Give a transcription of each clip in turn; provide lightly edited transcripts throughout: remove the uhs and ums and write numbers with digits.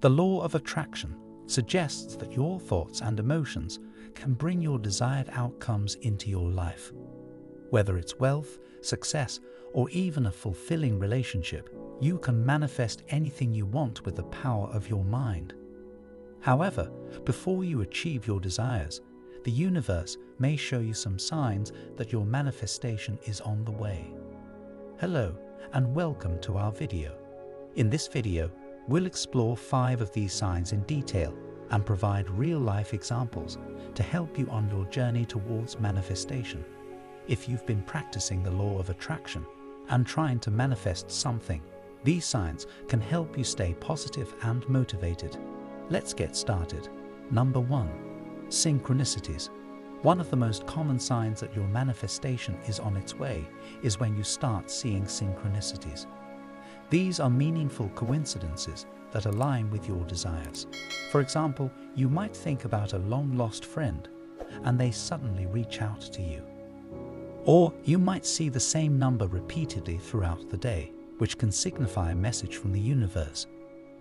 The law of attraction suggests that your thoughts and emotions can bring your desired outcomes into your life. Whether it's wealth, success, or even a fulfilling relationship, you can manifest anything you want with the power of your mind. However, before you achieve your desires, the universe may show you some signs that your manifestation is on the way. Hello, and welcome to our video. In this video, we'll explore 5 of these signs in detail and provide real-life examples to help you on your journey towards manifestation. If you've been practicing the law of attraction and trying to manifest something, these signs can help you stay positive and motivated. Let's get started. Number 1. Synchronicities. One of the most common signs that your manifestation is on its way is when you start seeing synchronicities. These are meaningful coincidences that align with your desires. For example, you might think about a long-lost friend and they suddenly reach out to you. Or you might see the same number repeatedly throughout the day, which can signify a message from the universe.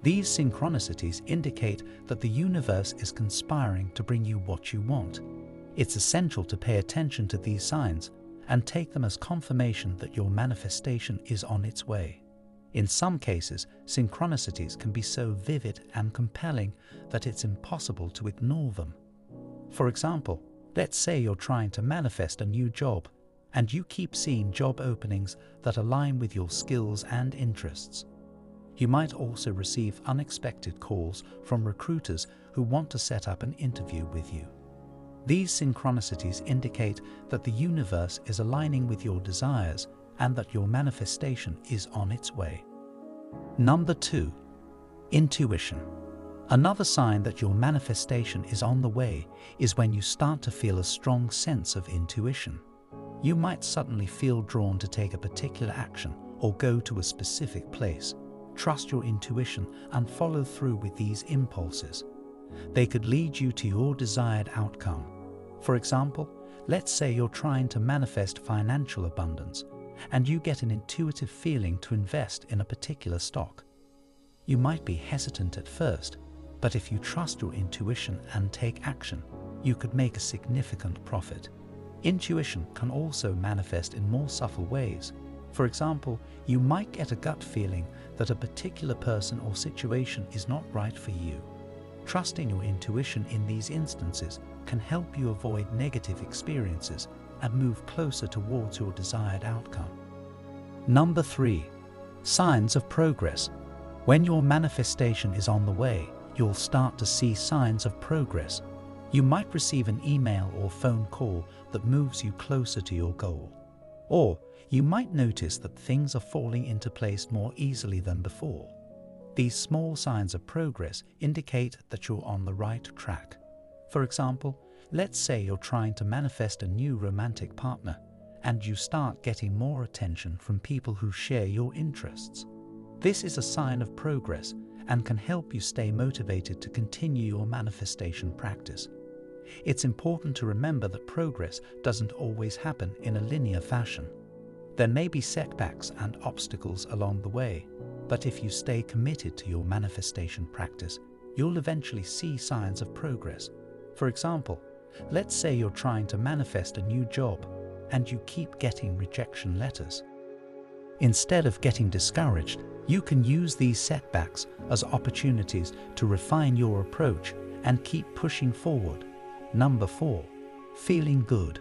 These synchronicities indicate that the universe is conspiring to bring you what you want. It's essential to pay attention to these signs and take them as confirmation that your manifestation is on its way. In some cases, synchronicities can be so vivid and compelling that it's impossible to ignore them. For example, let's say you're trying to manifest a new job, and you keep seeing job openings that align with your skills and interests. You might also receive unexpected calls from recruiters who want to set up an interview with you. These synchronicities indicate that the universe is aligning with your desires and that your manifestation is on its way. Number 2. Intuition. Another sign that your manifestation is on the way is when you start to feel a strong sense of intuition. You might suddenly feel drawn to take a particular action or go to a specific place. Trust your intuition and follow through with these impulses. They could lead you to your desired outcome. For example, let's say you're trying to manifest financial abundance, and you get an intuitive feeling to invest in a particular stock. You might be hesitant at first, but if you trust your intuition and take action, you could make a significant profit. Intuition can also manifest in more subtle ways. For example, you might get a gut feeling that a particular person or situation is not right for you. Trusting your intuition in these instances can help you avoid negative experiences and move closer towards your desired outcome. Number 3. Signs of progress. When your manifestation is on the way, you'll start to see signs of progress. You might receive an email or phone call that moves you closer to your goal. Or you might notice that things are falling into place more easily than before. These small signs of progress indicate that you're on the right track. For example, let's say you're trying to manifest a new romantic partner, and you start getting more attention from people who share your interests. This is a sign of progress and can help you stay motivated to continue your manifestation practice. It's important to remember that progress doesn't always happen in a linear fashion. There may be setbacks and obstacles along the way, but if you stay committed to your manifestation practice, you'll eventually see signs of progress. For example, let's say you're trying to manifest a new job and you keep getting rejection letters. Instead of getting discouraged, you can use these setbacks as opportunities to refine your approach and keep pushing forward. Number 4. Feeling good.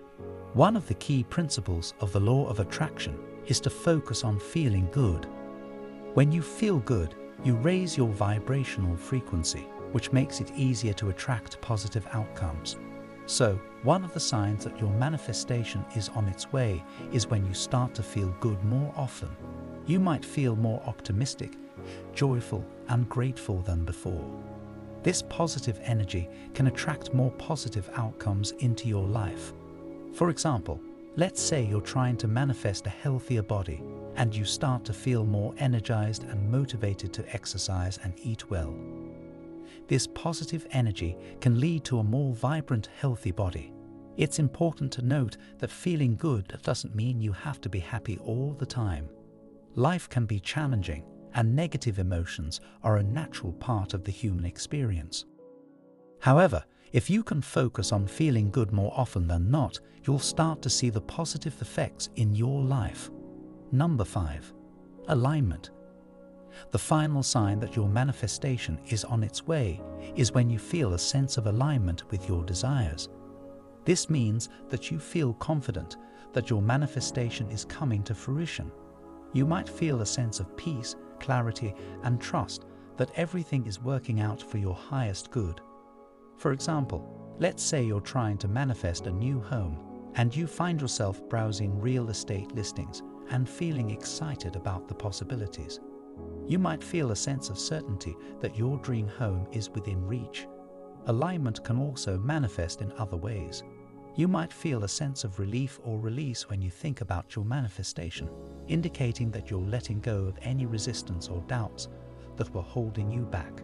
One of the key principles of the law of attraction is to focus on feeling good. When you feel good, you raise your vibrational frequency, which makes it easier to attract positive outcomes. So, one of the signs that your manifestation is on its way is when you start to feel good more often. You might feel more optimistic, joyful, and grateful than before. This positive energy can attract more positive outcomes into your life. For example, let's say you're trying to manifest a healthier body, and you start to feel more energized and motivated to exercise and eat well. This positive energy can lead to a more vibrant, healthy body. It's important to note that feeling good doesn't mean you have to be happy all the time. Life can be challenging, and negative emotions are a natural part of the human experience. However, if you can focus on feeling good more often than not, you'll start to see the positive effects in your life. Number 5. Alignment. The final sign that your manifestation is on its way is when you feel a sense of alignment with your desires. This means that you feel confident that your manifestation is coming to fruition. You might feel a sense of peace, clarity, and trust that everything is working out for your highest good. For example, let's say you're trying to manifest a new home and you find yourself browsing real estate listings and feeling excited about the possibilities. You might feel a sense of certainty that your dream home is within reach. Alignment can also manifest in other ways. You might feel a sense of relief or release when you think about your manifestation, indicating that you're letting go of any resistance or doubts that were holding you back.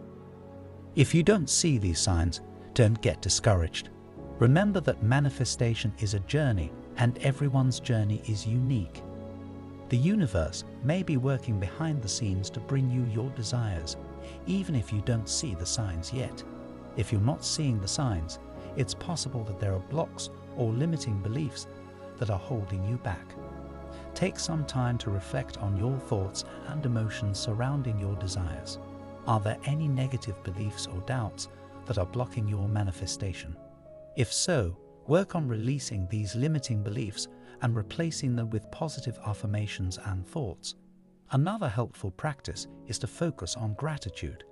If you don't see these signs, don't get discouraged. Remember that manifestation is a journey, and everyone's journey is unique. The universe may be working behind the scenes to bring you your desires, even if you don't see the signs yet. If you're not seeing the signs, it's possible that there are blocks or limiting beliefs that are holding you back. Take some time to reflect on your thoughts and emotions surrounding your desires. Are there any negative beliefs or doubts that are blocking your manifestation? If so, work on releasing these limiting beliefs and replacing them with positive affirmations and thoughts. Another helpful practice is to focus on gratitude.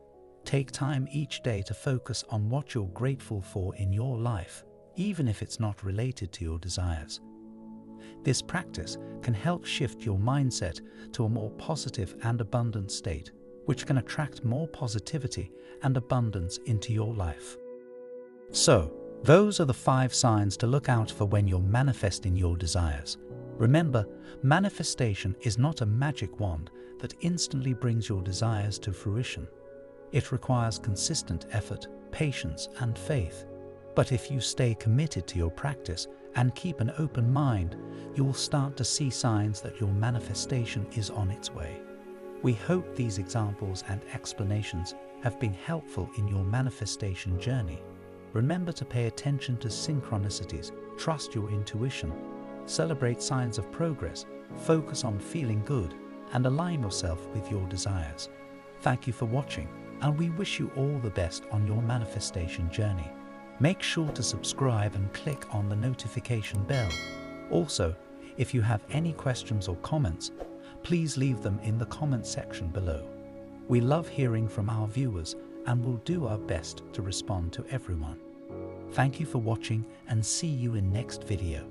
Take time each day to focus on what you're grateful for in your life, even if it's not related to your desires. This practice can help shift your mindset to a more positive and abundant state, which can attract more positivity and abundance into your life. So, those are the 5 signs to look out for when you're manifesting your desires. Remember, manifestation is not a magic wand that instantly brings your desires to fruition. It requires consistent effort, patience, and faith. But if you stay committed to your practice and keep an open mind, you will start to see signs that your manifestation is on its way. We hope these examples and explanations have been helpful in your manifestation journey. Remember to pay attention to synchronicities, trust your intuition, celebrate signs of progress, focus on feeling good, and align yourself with your desires. Thank you for watching, and we wish you all the best on your manifestation journey. Make sure to subscribe and click on the notification bell. Also, if you have any questions or comments, please leave them in the comment section below. We love hearing from our viewers and will do our best to respond to everyone. Thank you for watching, and see you in next video.